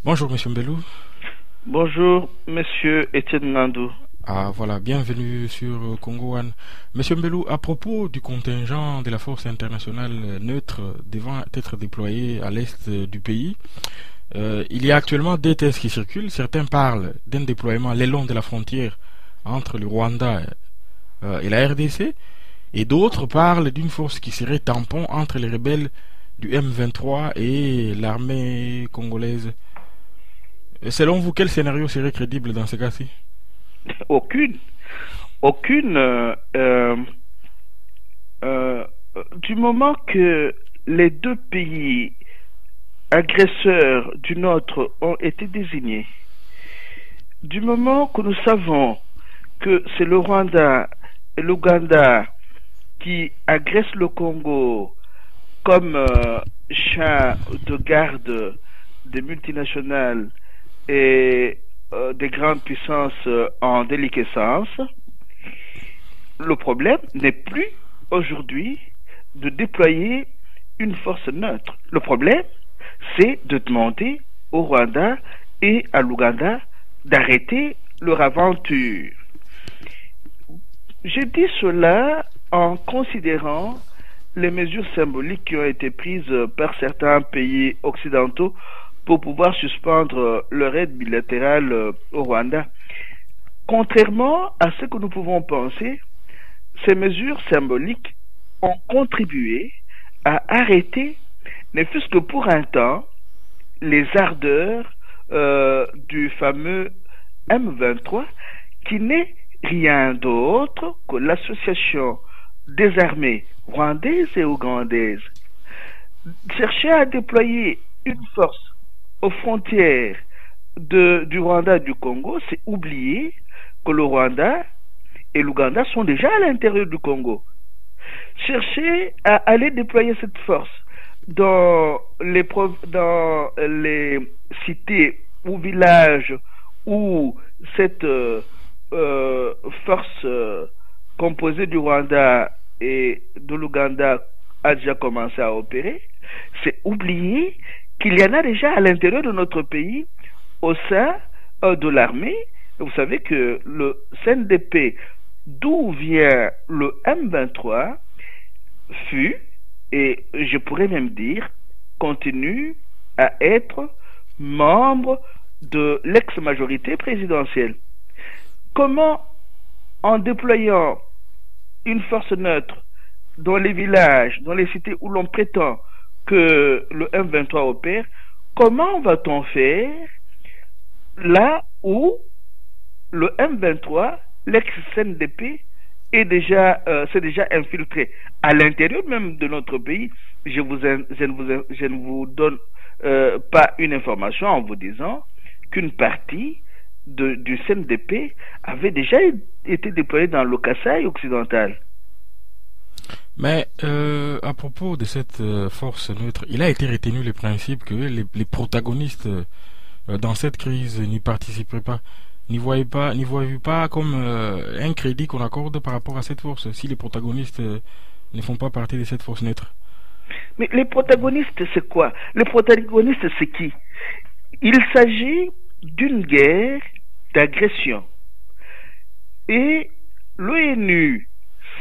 Bonjour Monsieur Mbelou. Bonjour, monsieur Étienne Nandou. Ah voilà, bienvenue sur Congo One. Monsieur Mbelou, à propos du contingent de la force internationale neutre devant être déployé à l'est du pays, il y a actuellement deux thèses qui circulent. Certains parlent d'un déploiement le long de la frontière entre le Rwanda et la RDC, et d'autres parlent d'une force qui serait tampon entre les rebelles du M23 et l'armée congolaise. Selon vous, quel scénario serait crédible dans ce cas-ci? Aucune. Aucune. Euh, du moment que les deux pays agresseurs du nôtre ont été désignés, du moment que nous savons que c'est le Rwanda et l'Ouganda qui agressent le Congo comme chien de garde des multinationales et des grandes puissances en déliquescence, le problème n'est plus aujourd'hui de déployer une force neutre. Le problème, c'est de demander au Rwanda et à l'Ouganda d'arrêter leur aventure. Je dis cela en considérant les mesures symboliques qui ont été prises par certains pays occidentaux pour pouvoir suspendre leur aide bilatérale au Rwanda. Contrairement à ce que nous pouvons penser, ces mesures symboliques ont contribué à arrêter, ne fût-ce que pour un temps, les ardeurs du fameux M23, qui n'est rien d'autre que l'association des armées rwandaises et ougandaises. Chercher à déployer une force aux frontières du Rwanda et du Congo, c'est oublier que le Rwanda et l'Ouganda sont déjà à l'intérieur du Congo. Chercher à aller déployer cette force dans dans les cités ou villages où cette force composée du Rwanda et de l'Ouganda a déjà commencé à opérer, c'est oublier qu'il y en a déjà à l'intérieur de notre pays, au sein de l'armée. Vous savez que le CNDP, d'où vient le M23, fut, et je pourrais même dire, continue à être membre de l'ex-majorité présidentielle. Comment, en déployant une force neutre dans les villages, dans les cités où l'on prétend que le M23 opère, comment va-t-on faire là où le M23, l'ex-CNDP, s'est déjà infiltré à l'intérieur même de notre pays? Je ne vous donne pas une information en vous disant qu'une partie du CNDP avait déjà été déployée dans le Kasaï occidental. Mais à propos de cette force neutre, il a été retenu le principe que les protagonistes dans cette crise n'y participeraient pas. N'y voyez pas comme un crédit qu'on accorde par rapport à cette force si les protagonistes ne font pas partie de cette force neutre. Mais les protagonistes, c'est quoi? Les protagonistes, c'est qui? Il s'agit d'une guerre d'agression. Et l'ONU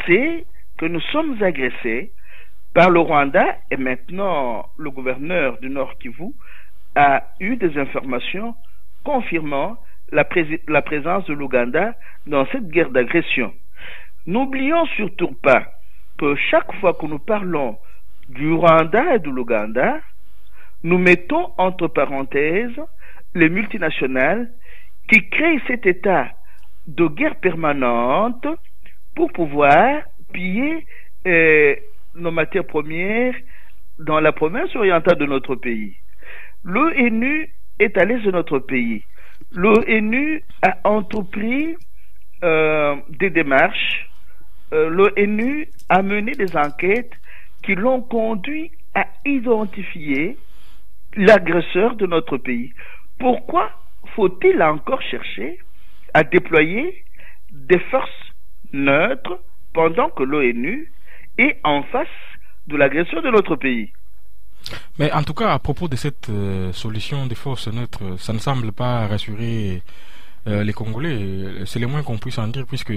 sait que nous sommes agressés par le Rwanda, et maintenant le gouverneur du Nord Kivu a eu des informations confirmant la présence de l'Ouganda dans cette guerre d'agression. N'oublions surtout pas que chaque fois que nous parlons du Rwanda et de l'Ouganda, nous mettons entre parenthèses les multinationales qui créent cet état de guerre permanente pour pouvoir piller nos matières premières dans la province orientale de notre pays. L'ONU est à l'est de notre pays. L'ONU a entrepris des démarches. L'ONU a mené des enquêtes qui l'ont conduit à identifier l'agresseur de notre pays. Pourquoi faut-il encore chercher à déployer des forces neutres pendant que l'ONU est en face de l'agresseur de notre pays? Mais en tout cas, à propos de cette solution des forces neutres, ça ne semble pas rassurer les Congolais. C'est le moins qu'on puisse en dire, puisque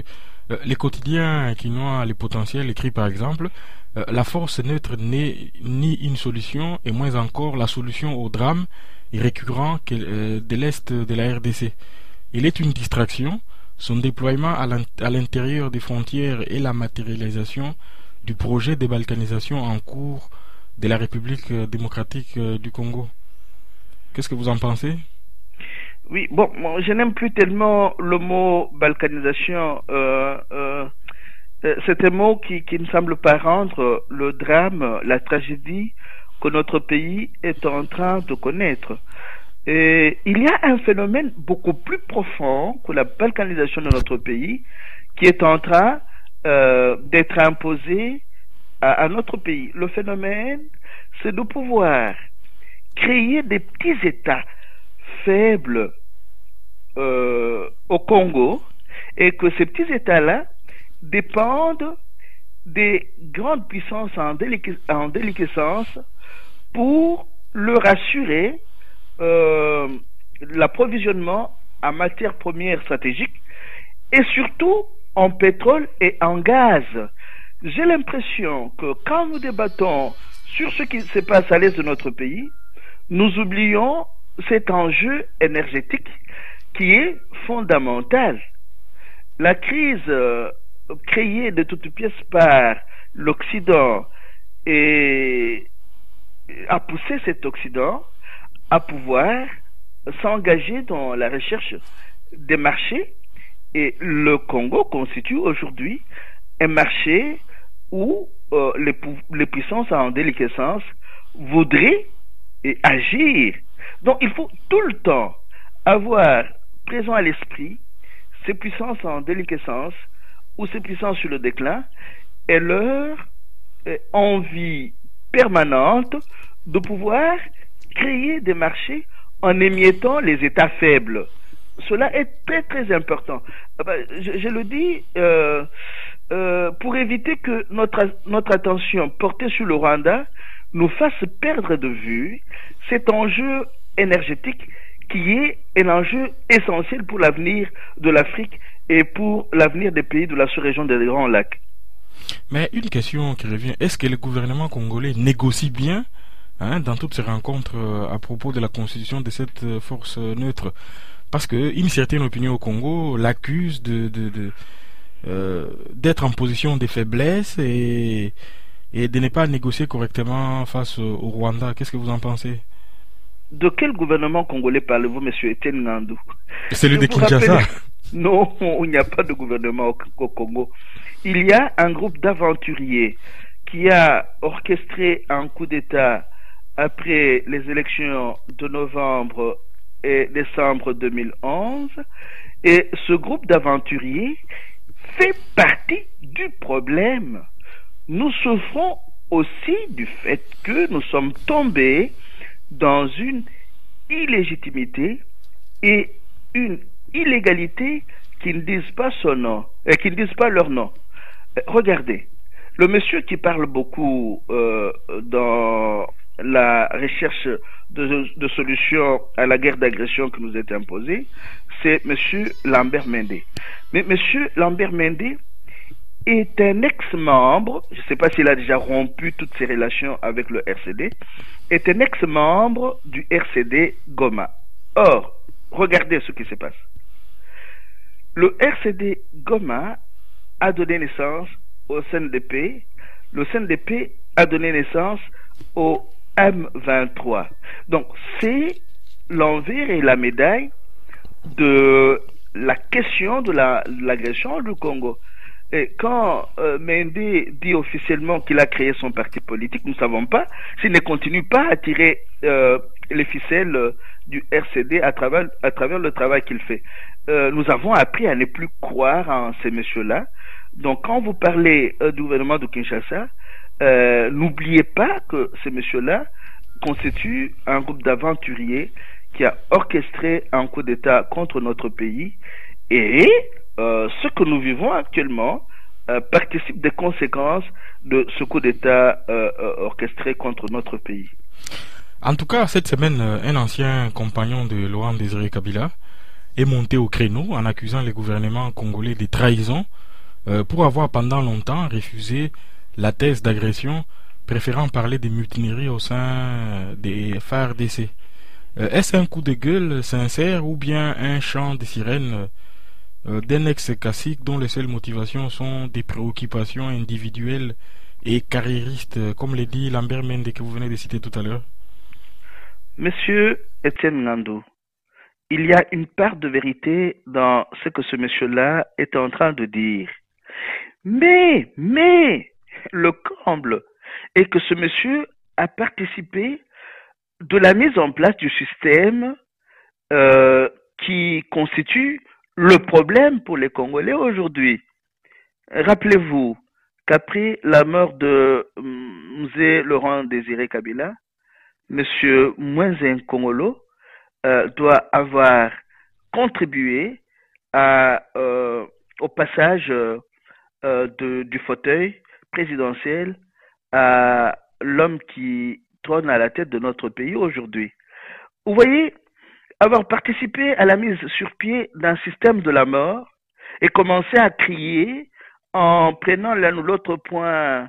les quotidiens qui noient les potentiels écrits par exemple, la force neutre n'est ni une solution, et moins encore la solution au drame récurrent de l'Est de la RDC. Il est une distraction. Son déploiement à l'intérieur des frontières et la matérialisation du projet de balkanisation en cours de la République démocratique du Congo. Qu'est-ce que vous en pensez? Oui, bon, moi, je n'aime plus tellement le mot balkanisation. C'est un mot qui ne semble pas rendre le drame, la tragédie que notre pays est en train de connaître. Et il y a un phénomène beaucoup plus profond que la balkanisation de notre pays qui est en train d'être imposé à notre pays. Le phénomène, c'est de pouvoir créer des petits États faibles au Congo, et que ces petits États-là dépendent des grandes puissances en déliquescence pour leur assurer l'approvisionnement en matières premières stratégiques et surtout en pétrole et en gaz. J'ai l'impression que quand nous débattons sur ce qui se passe à l'est de notre pays, nous oublions cet enjeu énergétique qui est fondamental. La crise créée de toutes pièces par l'Occident a poussé cet Occident à pouvoir s'engager dans la recherche des marchés, et le Congo constitue aujourd'hui un marché où les puissances en déliquescence voudraient agir. Donc il faut tout le temps avoir présent à l'esprit ces puissances en déliquescence ou ces puissances sur le déclin et leur envie permanente de pouvoir créer des marchés en émiettant les États faibles. Cela est très très important. Je le dis pour éviter que notre attention portée sur le Rwanda nous fasse perdre de vue cet enjeu énergétique qui est un enjeu essentiel pour l'avenir de l'Afrique et pour l'avenir des pays de la sous-région des Grands Lacs. Mais une question qui revient, est-ce que le gouvernement congolais négocie bien dans toutes ces rencontres à propos de la constitution de cette force neutre? Parce qu'une certaine opinion au Congo l'accuse d'être en position de faiblesse et de ne pas négocier correctement face au Rwanda. Qu'est-ce que vous en pensez? De quel gouvernement congolais parlez-vous, monsieur Etienne Ngandou? Celui de Kinshasa. Non, il n'y a pas de gouvernement au Congo. Il y a un groupe d'aventuriers qui a orchestré un coup d'État après les élections de novembre et décembre 2011. Et ce groupe d'aventuriers fait partie du problème. Nous souffrons aussi du fait que nous sommes tombés dans une illégitimité et une illégalité qui ne disent pas son nom, et qui ne disent pas leur nom. Regardez, le monsieur qui parle beaucoup dans la recherche de solutions à la guerre d'agression qui nous est imposée, c'est monsieur Lambert Mende. Mais monsieur Lambert Mende est un ex-membre, je ne sais pas s'il a déjà rompu toutes ses relations avec le RCD, est un ex-membre du RCD Goma. Or, regardez ce qui se passe. Le RCD Goma a donné naissance au CNDP, le CNDP a donné naissance au M23. Donc, c'est l'envers et la médaille de la question de l'agression du Congo. Et quand Mende dit officiellement qu'il a créé son parti politique, nous ne savons pas s'il ne continue pas à tirer les ficelles du RCD à travers le travail qu'il fait. Nous avons appris à ne plus croire en ces messieurs-là. Donc quand vous parlez du gouvernement de Kinshasa, n'oubliez pas que ces messieurs-là constituent un groupe d'aventuriers qui a orchestré un coup d'État contre notre pays, et ce que nous vivons actuellement participe des conséquences de ce coup d'État orchestré contre notre pays. En tout cas, cette semaine, un ancien compagnon de Laurent Désiré Kabila est monté au créneau en accusant les gouvernements congolais de trahison pour avoir pendant longtemps refusé la thèse d'agression, préférant parler des mutineries au sein des FARDC. Est-ce un coup de gueule sincère ou bien un chant de sirène d'un ex-cacique dont les seules motivations sont des préoccupations individuelles et carriéristes, comme l'a dit Lambert Mende que vous venez de citer tout à l'heure? Monsieur Étienne Ngandou, il y a une part de vérité dans ce que ce monsieur-là est en train de dire. Mais, le comble est que ce monsieur a participé de la mise en place du système qui constitue le problème pour les Congolais aujourd'hui. Rappelez-vous qu'après la mort de Mzee Laurent Désiré Kabila, Monsieur Mwenzen Kongolo doit avoir contribué au passage du fauteuil présidentiel à l'homme qui trône à la tête de notre pays aujourd'hui. Vous voyez, avoir participé à la mise sur pied d'un système de la mort et commencer à crier en prenant l'un ou l'autre point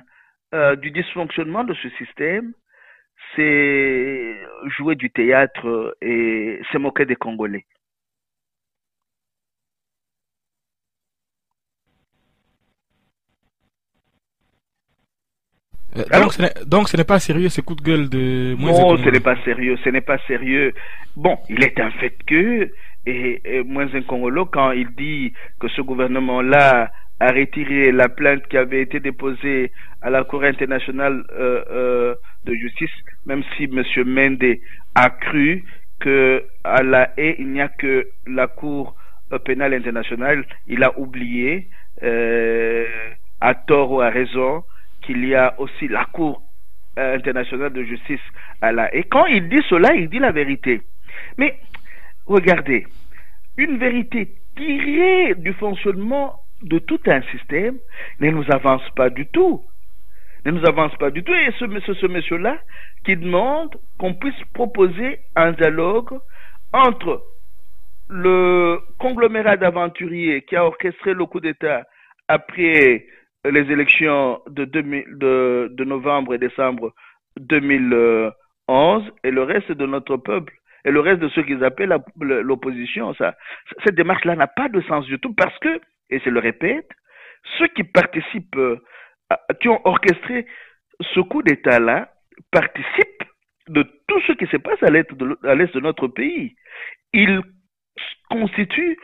du dysfonctionnement de ce système, c'est jouer du théâtre et se moquer des Congolais. Donc ce n'est pas sérieux ce coup de gueule de Moïse Non, Kongolo. ce n'est pas sérieux, ce n'est pas sérieux. Bon, il est un fait que, et Moïse Kongolo, quand il dit que ce gouvernement-là a retiré la plainte qui avait été déposée à la Cour internationale de justice, même si M. Mende a cru que à la haie, il n'y a que la Cour pénale internationale, il a oublié, à tort ou à raison, qu'il y a aussi la Cour internationale de justice à la haie. Quand il dit cela, il dit la vérité. Mais regardez, une vérité tirée du fonctionnement de tout un système ne nous avance pas du tout. Ne nous avance pas du tout. Et ce monsieur-là qui demande qu'on puisse proposer un dialogue entre le conglomérat d'aventuriers qui a orchestré le coup d'État après les élections de novembre et décembre 2011 et le reste de notre peuple et le reste de ceux qu'ils appellent l'opposition. Cette démarche-là n'a pas de sens du tout parce que, et je le répète, ceux qui participent, qui ont orchestré ce coup d'État-là, participent de tout ce qui se passe à l'est de notre pays. Ils constituent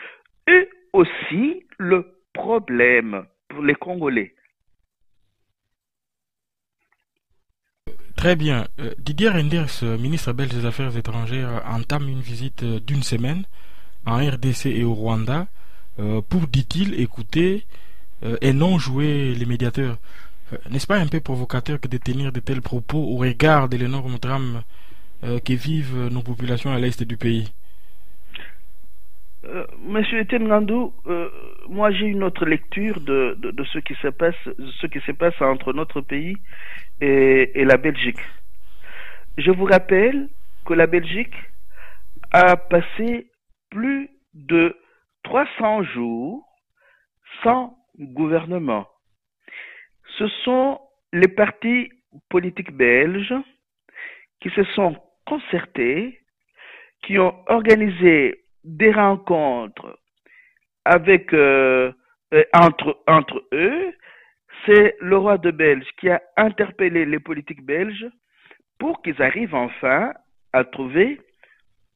eux aussi le problème pour les Congolais. Très bien. Didier Reynders, ministre belge des Affaires étrangères, entame une visite d'une semaine en RDC et au Rwanda pour, dit-il, écouter et non jouer les médiateurs. N'est-ce pas un peu provocateur que de tenir de tels propos au regard de l'énorme drame que vivent nos populations à l'est du pays? Monsieur Etienne Ngandou, moi j'ai une autre lecture de ce qui se passe entre notre pays et la Belgique. Je vous rappelle que la Belgique a passé plus de 300 jours sans gouvernement. Ce sont les partis politiques belges qui se sont concertés, qui ont organisé des rencontres avec entre eux. C'est le roi de Belge qui a interpellé les politiques belges pour qu'ils arrivent enfin à trouver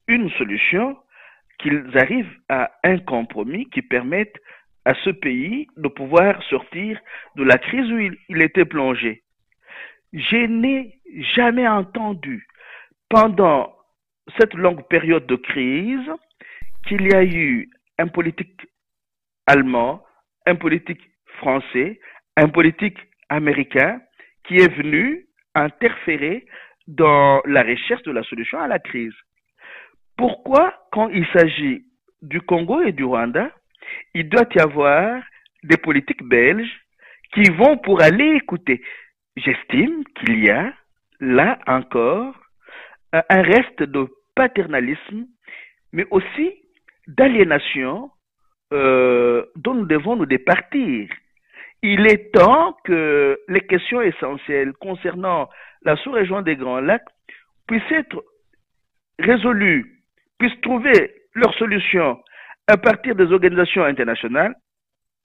une solution, qu'ils arrivent à un compromis qui permette à ce pays de pouvoir sortir de la crise où il était plongé. Je n'ai jamais entendu pendant cette longue période de crise qu'il y a eu un politique allemand, un politique français, un politique américain qui est venu interférer dans la recherche de la solution à la crise. Pourquoi, quand il s'agit du Congo et du Rwanda, il doit y avoir des politiques belges qui vont pour aller écouter? J'estime qu'il y a, là encore, un reste de paternalisme, mais aussi d'aliénation dont nous devons nous départir. Il est temps que les questions essentielles concernant la sous-région des Grands Lacs puissent être résolues, puissent trouver leur solution à partir des organisations internationales,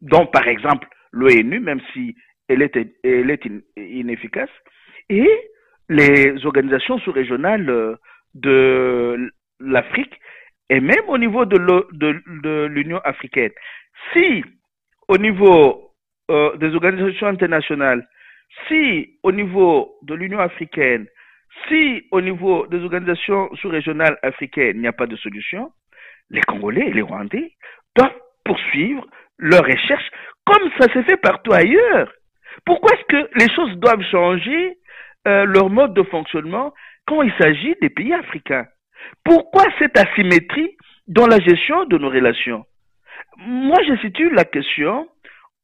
dont par exemple l'ONU, même si elle est inefficace, et les organisations sous-régionales de l'Afrique, et même au niveau de l'Union africaine. Si au niveau des organisations internationales, si au niveau de l'Union africaine, si au niveau des organisations sous-régionales africaines, il n'y a pas de solution, les Congolais et les Rwandais doivent poursuivre leurs recherches comme ça s'est fait partout ailleurs. Pourquoi est-ce que les choses doivent changer leur mode de fonctionnement quand il s'agit des pays africains? Pourquoi cette asymétrie dans la gestion de nos relations? Moi, je situe la question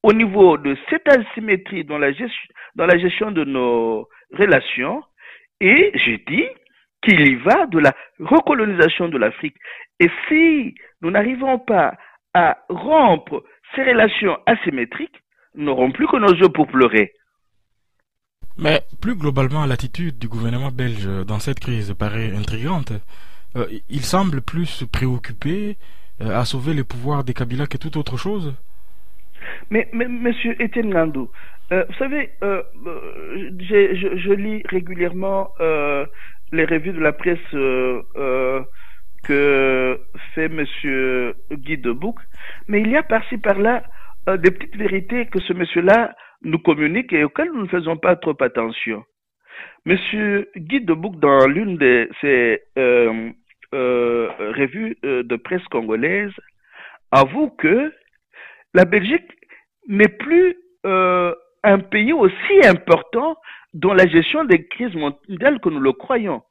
au niveau de cette asymétrie dans la gestion de nos relations, et je dis qu'il y va de la recolonisation de l'Afrique. Et si nous n'arrivons pas à rompre ces relations asymétriques, nous n'aurons plus que nos yeux pour pleurer. Mais plus globalement, l'attitude du gouvernement belge dans cette crise paraît intrigante. Il semble plus préoccupé à sauver les pouvoirs des Kabila que toute autre chose. Mais monsieur Étienne Ngandou, vous savez, je lis régulièrement les revues de la presse que fait monsieur Guy Debouc, mais il y a par-ci par-là des petites vérités que ce monsieur-là nous communique et auxquelles nous ne faisons pas trop attention. Monsieur Guy Debouc, dans l'une de ses revues de presse congolaise, avoue que la Belgique n'est plus un pays aussi important dans la gestion des crises mondiales que nous le croyons.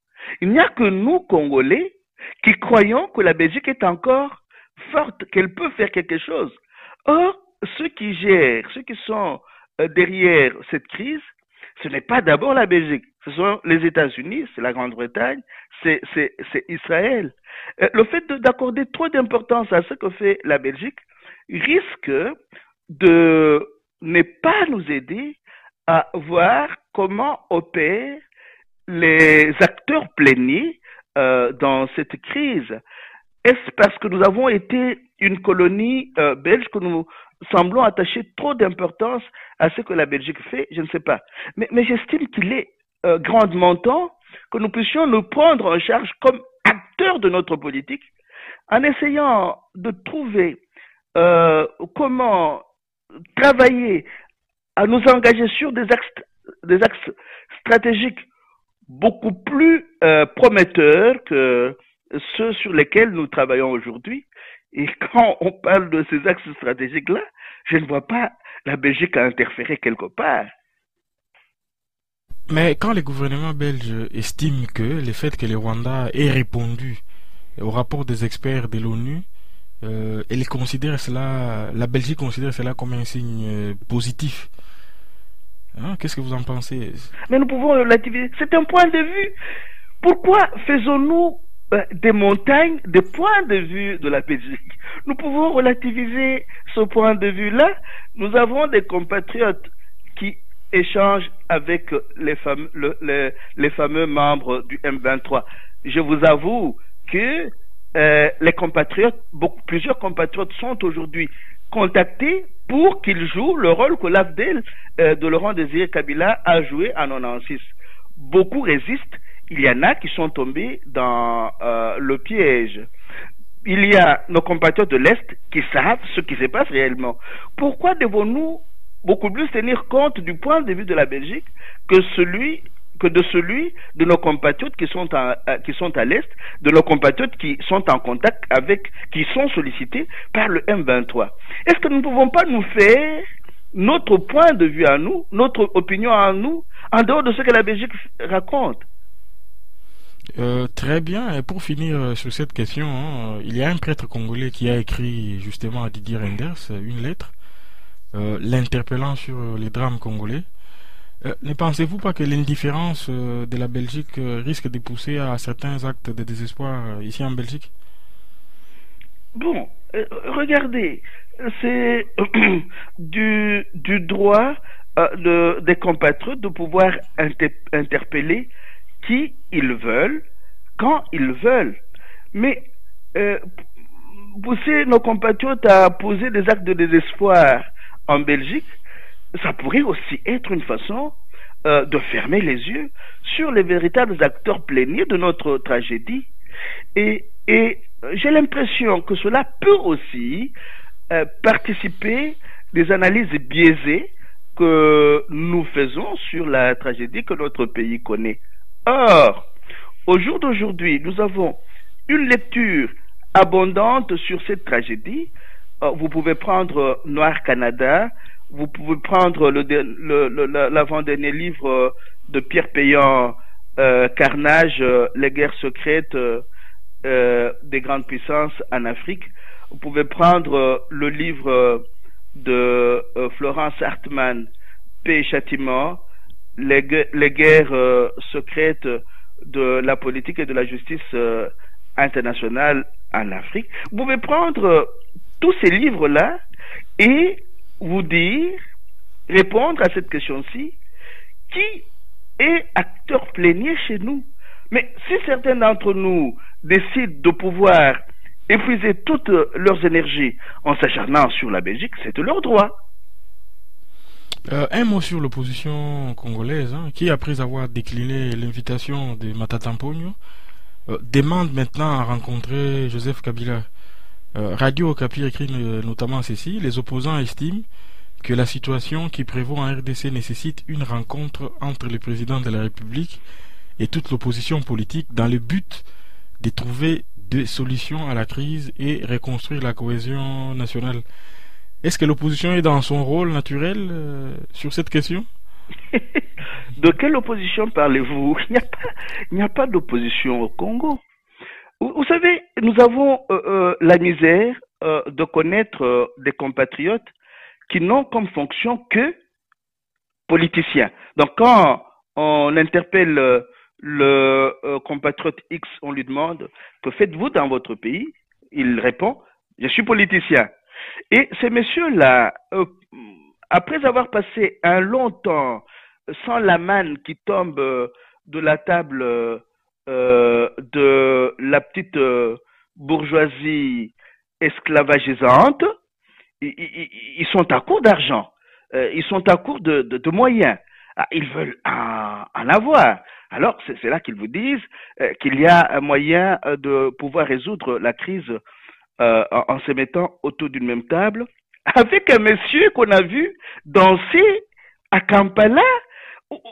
Il n'y a que nous, Congolais, qui croyons que la Belgique est encore forte, qu'elle peut faire quelque chose. Or, ceux qui gèrent, ceux qui sont derrière cette crise, ce n'est pas d'abord la Belgique, ce sont les États-Unis, c'est la Grande-Bretagne, c'est Israël. Le fait d'accorder trop d'importance à ce que fait la Belgique risque de ne pas nous aider à voir comment opèrent les acteurs pléniers dans cette crise. Est-ce parce que nous avons été une colonie belge que nous semblons attacher trop d'importance à ce que la Belgique fait? Je ne sais pas. Mais j'estime qu'il est grandement temps que nous puissions nous prendre en charge comme acteurs de notre politique en essayant de trouver comment travailler à nous engager sur des axes stratégiques beaucoup plus prometteurs que ceux sur lesquels nous travaillons aujourd'hui. Et quand on parle de ces axes stratégiques-là, je ne vois pas la Belgique à interférer quelque part. Mais quand les gouvernements belges estiment que le fait que le Rwanda ait répondu au rapport des experts de l'ONU, la Belgique considère cela comme un signe positif. Hein, qu'est-ce que vous en pensez? Mais nous pouvons relativiser. C'est un point de vue. Pourquoi faisons-nous des montagnes, des points de vue de la Belgique? Nous pouvons relativiser ce point de vue-là. Nous avons des compatriotes qui échangent avec les fameux membres du M23. Je vous avoue que les compatriotes, plusieurs compatriotes sont aujourd'hui contactés pour qu'ils jouent le rôle que l'AFDEL de Laurent Désiré Kabila a joué en 1996. Beaucoup résistent. Il y en a qui sont tombés dans le piège. Il y a nos compatriotes de l'Est qui savent ce qui se passe réellement. Pourquoi devons-nous beaucoup plus tenir compte du point de vue de la Belgique que de celui de nos compatriotes qui sont à l'Est, de nos compatriotes qui sont en contact avec, qui sont sollicités par le M23? Est-ce que nous ne pouvons pas nous faire notre point de vue à nous, notre opinion à nous, en dehors de ce que la Belgique raconte? Très bien. Et pour finir sur cette question, il y a un prêtre congolais qui a écrit justement à Didier Reynders une lettre l'interpellant sur les drames congolais. Ne pensez-vous pas que l'indifférence de la Belgique risque de pousser à certains actes de désespoir ici en Belgique? Bon, regardez, c'est du droit des compatriotes de pouvoir interpeller qui ils veulent, quand ils veulent. Mais euh, pousser nos compatriotes à poser des actes de désespoir en Belgique, ça pourrait aussi être une façon de fermer les yeux sur les véritables acteurs pléniers de notre tragédie. Et j'ai l'impression que cela peut aussi participer des analyses biaisées que nous faisons sur la tragédie que notre pays connaît. Or, au jour d'aujourd'hui, nous avons une lecture abondante sur cette tragédie. Vous pouvez prendre Noir Canada, vous pouvez prendre l'avant-dernier livre de Pierre Péan, Carnage, les guerres secrètes des grandes puissances en Afrique. Vous pouvez prendre le livre de Florence Hartmann, Paix et Châtiment, les guerres secrètes de la politique et de la justice internationale en Afrique. Vous pouvez prendre tous ces livres-là et vous dire, répondre à cette question-ci, qui est acteur plénier chez nous? Mais si certains d'entre nous décident de pouvoir épuiser toutes leurs énergies en s'acharnant sur la Belgique, c'est de leur droit. Un mot sur l'opposition congolaise, qui, après avoir décliné l'invitation de Matata Mponyo, demande maintenant à rencontrer Joseph Kabila. Radio Okapi écrit notamment ceci: les opposants estiment que la situation qui prévaut en RDC nécessite une rencontre entre le président de la République et toute l'opposition politique dans le but de trouver des solutions à la crise et reconstruire la cohésion nationale. Est-ce que l'opposition est dans son rôle naturel sur cette question? De quelle opposition parlez-vous? Il n'y a pas d'opposition au Congo. Vous savez, nous avons la misère de connaître des compatriotes qui n'ont comme fonction que politiciens. Donc quand on interpelle le compatriote X, on lui demande: que faites-vous dans votre pays? Il répond: je suis politicien. Et ces messieurs-là, après avoir passé un long temps sans la manne qui tombe de la table de la petite bourgeoisie esclavagisante, ils sont à court d'argent, ils sont à court de moyens. Ils veulent en avoir. Alors, c'est là qu'ils vous disent qu'il y a un moyen de pouvoir résoudre la crise en se mettant autour d'une même table avec un monsieur qu'on a vu danser à Kampala.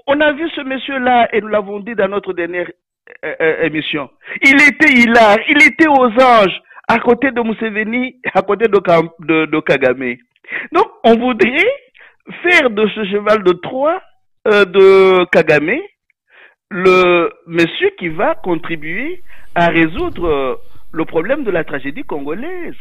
On a vu ce monsieur-là et nous l'avons dit dans notre dernière émission. Il était hilar, il était aux anges à côté de Museveni, à côté de Kagame. Donc, on voudrait faire de ce cheval de Troie de Kagame le monsieur qui va contribuer à résoudre le problème de la tragédie congolaise.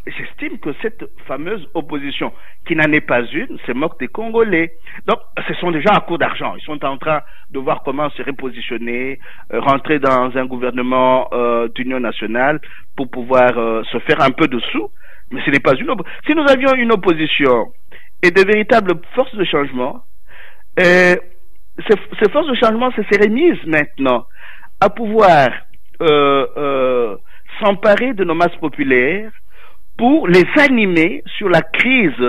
J'estime que cette fameuse opposition, qui n'en est pas une, se moque des Congolais. Donc, ce sont des gens à court d'argent. Ils sont en train de voir comment se repositionner, rentrer dans un gouvernement d'union nationale pour pouvoir se faire un peu de sous. Mais ce n'est pas une opposition. Si nous avions une opposition et de véritables forces de changement, ces forces de changement se seraient mises maintenant à pouvoir s'emparer de nos masses populaires pour les animer sur la crise,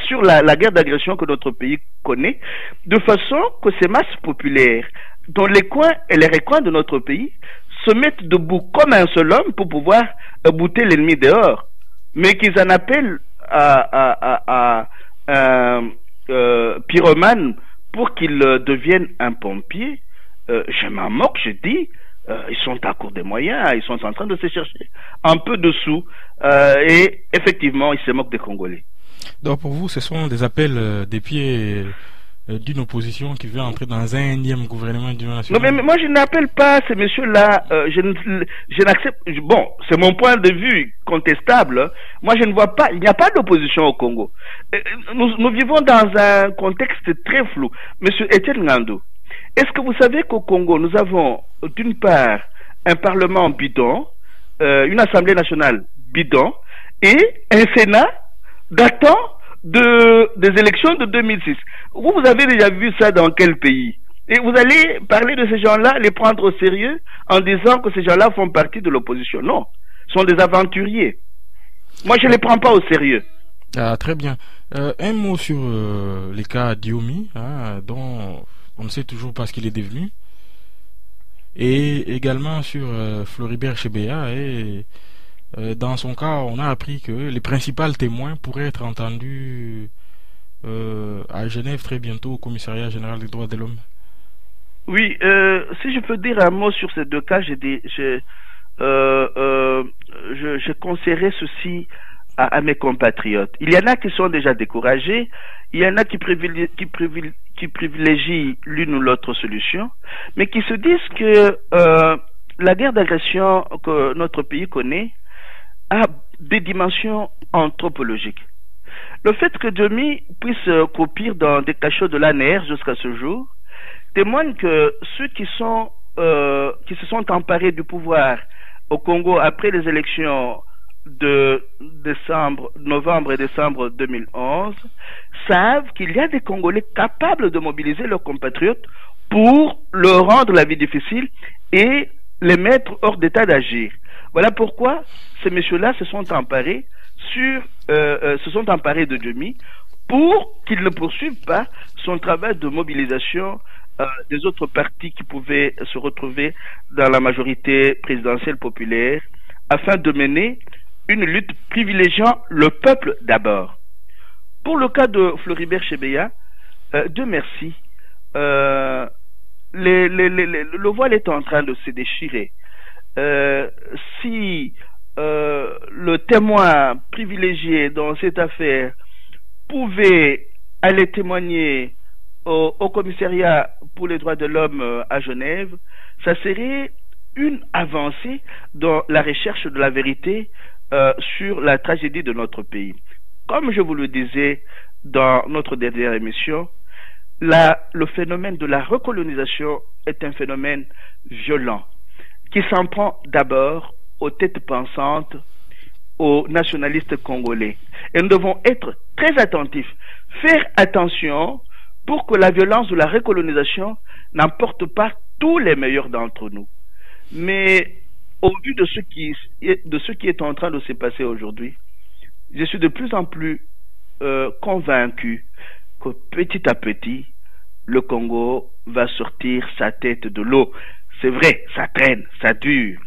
sur la guerre d'agression que notre pays connaît, de façon que ces masses populaires, dans les coins et les recoins de notre pays, se mettent debout comme un seul homme pour pouvoir bouter l'ennemi dehors, mais qu'ils en appellent à pyromane pour qu'il devienne un pompier. Je m'en moque, je dis, ils sont à court de moyens, ils sont en train de se chercher un peu de sous, et effectivement, ils se moquent des Congolais. Donc pour vous, ce sont des appels des pieds d'une opposition qui veut entrer dans un énième gouvernement d'union Non, nationale. mais moi je n'appelle pas ces messieurs-là, je n'accepte, bon, c'est mon point de vue contestable. Moi je ne vois pas, il n'y a pas d'opposition au Congo. Nous vivons dans un contexte très flou. Monsieur Etienne Ngandou, est-ce que vous savez qu'au Congo, nous avons d'une part un parlement bidon, une assemblée nationale bidon, et un Sénat datant des élections de 2006. Vous avez déjà vu ça dans quel pays? Et vous allez parler de ces gens-là, les prendre au sérieux en disant que ces gens-là font partie de l'opposition. Non, ce sont des aventuriers. Moi, je ne les prends pas au sérieux. Ah, très bien. Un mot sur les cas Diomi, hein, dont on ne sait toujours pas ce qu'il est devenu. Et également sur Floribert Chebeya. Et dans son cas, on a appris que les principaux témoins pourraient être entendus à Genève très bientôt au Commissariat général des droits de l'homme. Oui, si je peux dire un mot sur ces deux cas, je conseillerais ceci à mes compatriotes. Il y en a qui sont déjà découragés, il y en a qui privilégient l'une ou l'autre solution, mais qui se disent que la guerre d'agression que notre pays connaît a des dimensions anthropologiques. Le fait que Diomi puisse croupir dans des cachots de l'ANR jusqu'à ce jour témoigne que ceux qui se sont emparés du pouvoir au Congo après les élections de novembre et décembre 2011 savent qu'il y a des Congolais capables de mobiliser leurs compatriotes pour leur rendre la vie difficile et les mettre hors d'état d'agir. Voilà pourquoi ces messieurs-là se sont emparés de Diomi pour qu'il ne poursuive pas son travail de mobilisation des autres partis qui pouvaient se retrouver dans la majorité présidentielle populaire afin de mener une lutte privilégiant le peuple d'abord. Pour le cas de Floribert Chebeya, Dieu merci, le voile est en train de se déchirer. Si le témoin privilégié dans cette affaire pouvait aller témoigner au commissariat pour les droits de l'homme à Genève, ça serait une avancée dans la recherche de la vérité sur la tragédie de notre pays. Comme je vous le disais dans notre dernière émission, le phénomène de la recolonisation est un phénomène violent qui s'en prend d'abord aux têtes pensantes, aux nationalistes congolais. Et nous devons être très attentifs, faire attention pour que la violence de la recolonisation n'emporte pas tous les meilleurs d'entre nous. Mais au vu de ce qui est en train de se passer aujourd'hui, je suis de plus en plus convaincu que petit à petit, le Congo va sortir sa tête de l'eau. C'est vrai, ça traîne, ça dure.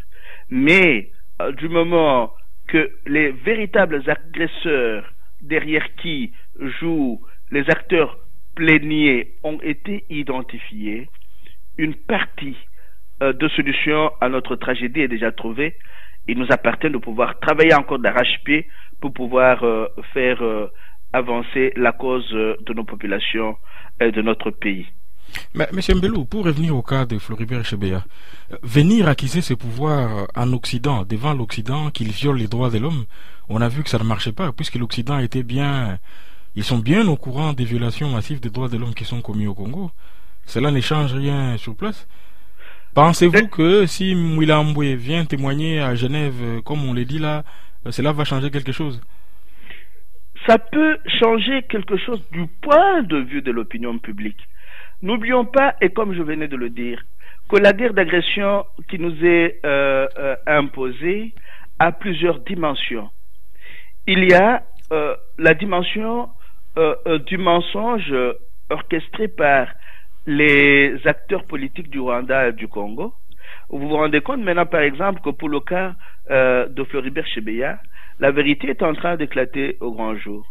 Mais du moment que les véritables agresseurs derrière qui jouent les acteurs pléniers ont été identifiés, une partie de solution à notre tragédie est déjà trouvée. Il nous appartient de pouvoir travailler encore d'arrache-pied pour pouvoir faire avancer la cause de nos populations et de notre pays. Mais, M. Mbelou, pour revenir au cas de Floribert Chebeya, venir acquiser ce pouvoir en Occident, devant l'Occident, qu'il viole les droits de l'homme, on a vu que ça ne marchait pas, puisque l'Occident était bien... Ils sont bien au courant des violations massives des droits de l'homme qui sont commis au Congo. Cela ne change rien sur place. Pensez-vous que si Mwila Mboué vient témoigner à Genève, comme on l'a dit là, cela va changer quelque chose? Ça peut changer quelque chose du point de vue de l'opinion publique. N'oublions pas, et comme je venais de le dire, que la guerre d'agression qui nous est imposée a plusieurs dimensions. Il y a la dimension du mensonge orchestré par les acteurs politiques du Rwanda et du Congo. Vous vous rendez compte maintenant, par exemple, que pour le cas de Floribert Chebeya, la vérité est en train d'éclater au grand jour.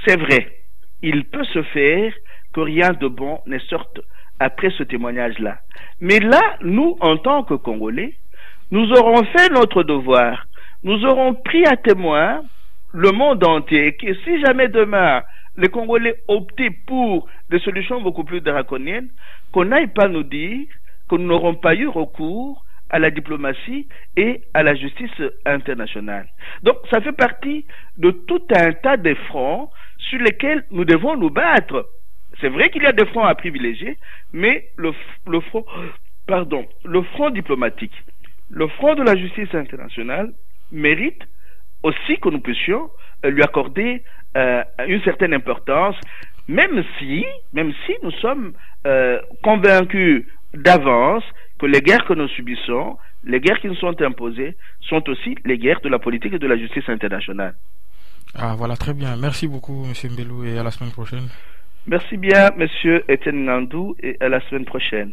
C'est vrai, il peut se faire que rien de bon ne sorte après ce témoignage-là. Mais là, nous, en tant que Congolais, nous aurons fait notre devoir. Nous aurons pris à témoin le monde entier que si jamais demain les Congolais optaient pour des solutions beaucoup plus draconiennes, qu'on n'aille pas nous dire que nous n'aurons pas eu recours à la diplomatie et à la justice internationale. Donc, ça fait partie de tout un tas de fronts sur lesquels nous devons nous battre. C'est vrai qu'il y a des fronts à privilégier, mais le front diplomatique, le front de la justice internationale mérite aussi que nous puissions lui accorder une certaine importance, même si nous sommes convaincus d'avance que les guerres que nous subissons, les guerres qui nous sont imposées, sont aussi les guerres de la politique et de la justice internationale. Ah voilà, très bien. Merci beaucoup, M. Mbelou, et à la semaine prochaine. Merci bien, M. Etienne Ngandou, et à la semaine prochaine.